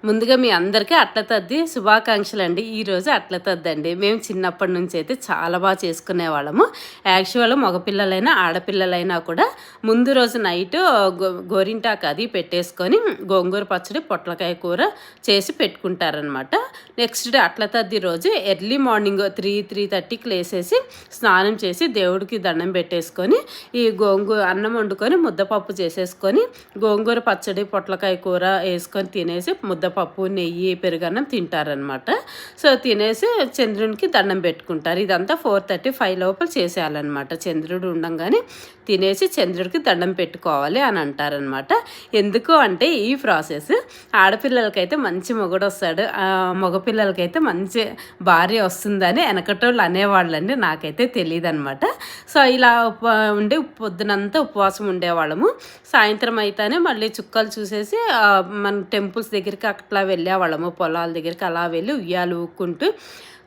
ముందుగా మీ అందరికీ అట్ల తద్ది శుభాకాంక్షలు అండి. ఈరోజు అట్ల తద్దండి. మేము చిన్నప్పటి నుంచి అయితే చాలా బాగా చేసుకునేవాళ్ళము. యాక్చువల్ మగపిల్లలైనా ఆడపిల్లలైనా కూడా ముందు రోజు నైట్ గోరింటాకు అది పెట్టేసుకొని గోంగూర పచ్చడి పొట్లకాయ కూర చేసి పెట్టుకుంటారనమాట. నెక్స్ట్ డే అట్ల తద్ది రోజు ఎర్లీ మార్నింగ్ 3:30కి లేసేసి స్నానం చేసి దేవుడికి దండం పెట్టేసుకొని ఈ అన్నం వండుకొని ముద్దపప్పు చేసేసుకొని గోంగూర పచ్చడి పొట్లకాయ కూర వేసుకొని తినేసి ముద్దపప్పు నెయ్యి పెరుగన్నం తింటారనమాట. సో తినేసి చంద్రునికి దండం పెట్టుకుంటారు. ఇదంతా 4:35 లోపల చేసేయాలన్నమాట. చంద్రుడు ఉండంగానే తినేసి చంద్రుడికి దండం పెట్టుకోవాలి అని అంటారనమాట. ఎందుకు అంటే ఈ ప్రాసెస్ ఆడపిల్లలకైతే మంచి మొగుడు వస్తాడు, మగపిల్లలకైతే మంచి భార్య వస్తుందని వెనకటోళ్ళు అనేవాళ్ళండి. నాకైతే తెలియదు అనమాట. సో ఇలా ఉండి పొద్దునంతా ఉపవాసం ఉండేవాళ్ళము. సాయంత్రం అయితేనే మళ్ళీ చుక్కలు చూసేసి మన టెంపుల్స్ దగ్గరికి అట్లా వెళ్ళేవాళ్ళము. పొలాల దగ్గరికి అలా వెళ్ళి ఉయ్యాలు ఊక్కుంటూ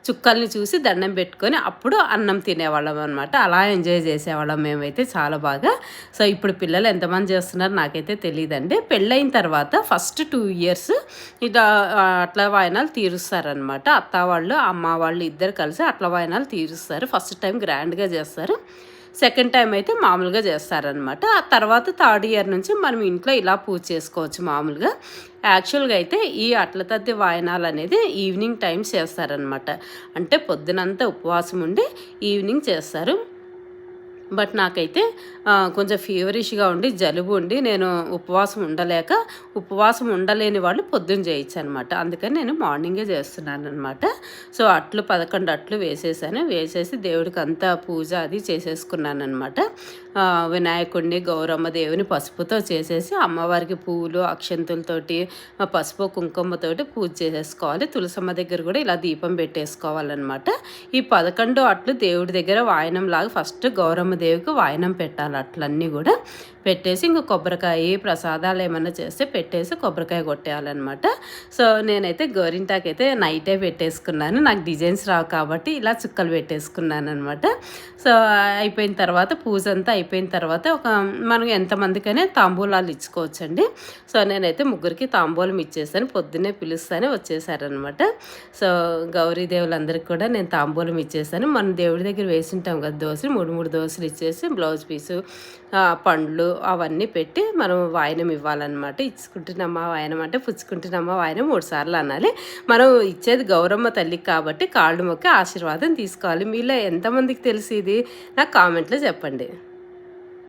చుక్కల్ని చూసి దండం పెట్టుకొని అప్పుడు అన్నం తినేవాళ్ళం అనమాట. అలా ఎంజాయ్ చేసేవాళ్ళం మేమైతే చాలా బాగా. సో ఇప్పుడు పిల్లలు ఎంతమంది చేస్తున్నారు నాకైతే తెలియదండి. పెళ్ళైన తర్వాత ఫస్ట్ 2 years ఇట్లా అట్లా వాయనాలు తీరుస్తారనమాట. అత్త వాళ్ళు అమ్మ వాళ్ళు ఇద్దరు కలిసి అట్లా వాయనాలు తీరుస్తారు. ఫస్ట్ టైం గ్రాండ్గా చేస్తారు, సెకండ్ టైం అయితే మామూలుగా చేస్తారనమాట. ఆ తర్వాత 3rd year నుంచి మనం ఇంట్లో ఇలా పూజ చేసుకోవచ్చు మామూలుగా. యాక్చువల్గా అయితే ఈ అట్ల తద్ది వాయనాలు అనేది ఈవినింగ్ టైమ్స్ చేస్తారనమాట. అంటే పొద్దునంతా ఉపవాసం ఉండి ఈవినింగ్ చేస్తారు. బట్ నాకైతే కొంచెం ఫీవరిష్గా ఉండి జలుబు ఉండి నేను ఉపవాసం ఉండలేని వాళ్ళు పొద్దున్న చేయొచ్చు అనమాట. అందుకని నేను మార్నింగే చేస్తున్నాను అనమాట. సో 11 అట్లు వేసేసి దేవుడికి అంతా పూజ అది చేసేసుకున్నాను అనమాట. వినాయకుడిని గౌరమ్మ దేవుని పసుపుతో చేసేసి అమ్మవారికి పువ్వులు అక్షంతులతోటి పసుపు కుంకుమతోటి పూజ చేసేసుకోవాలి. తులసమ్మ దగ్గర కూడా ఇలా దీపం పెట్టేసుకోవాలన్నమాట. ఈ 11 అట్లు దేవుడి దగ్గర వాయనం లాగా ఫస్ట్ గౌరమ్మ దేవికి వాయనం పెట్టాలి. అట్లన్నీ కూడా పెట్టేసి ఇంక కొబ్బరికాయ ప్రసాదాలు ఏమన్నా చేస్తే పెట్టేసి కొబ్బరికాయ కొట్టేయాలన్నమాట. సో నేనైతే గోరింటాకైతే నైటే పెట్టేసుకున్నాను. నాకు డిజైన్స్ రావు కాబట్టి ఇలా చుక్కలు పెట్టేసుకున్నాను అనమాట. సో అయిపోయిన తర్వాత పూజ అంతా అయిపోయిన తర్వాత మనం ఎంతమందికైనా తాంబూలాలు ఇచ్చుకోవచ్చండి. సో నేనైతే 3కి తాంబూలం ఇచ్చేసాను. పొద్దున్నే పిలుస్తానే వచ్చేసారనమాట. సో గౌరీదేవులందరికీ కూడా నేను తాంబూలం ఇచ్చేసాను. మనం దేవుడి దగ్గర వేసింటాం కదా దోశలు, 3 దోశలు ఇచ్చేసి బ్లౌజ్ పీసు పండ్లు అవన్నీ పెట్టి మనం వాయనం ఇవ్వాలన్నమాట. ఇచ్చుకుంటున్నామా వాయనం అంటే పుచ్చుకుంటున్నామా వాయనం 3 సార్లు అనాలి. మనం ఇచ్చేది గౌరమ్మ తల్లికి కాబట్టి కాళ్ళు మొక్కి ఆశీర్వాదం తీసుకోవాలి. మీలో ఎంతమందికి తెలిసి ఇది నాకు కామెంట్లో చెప్పండి.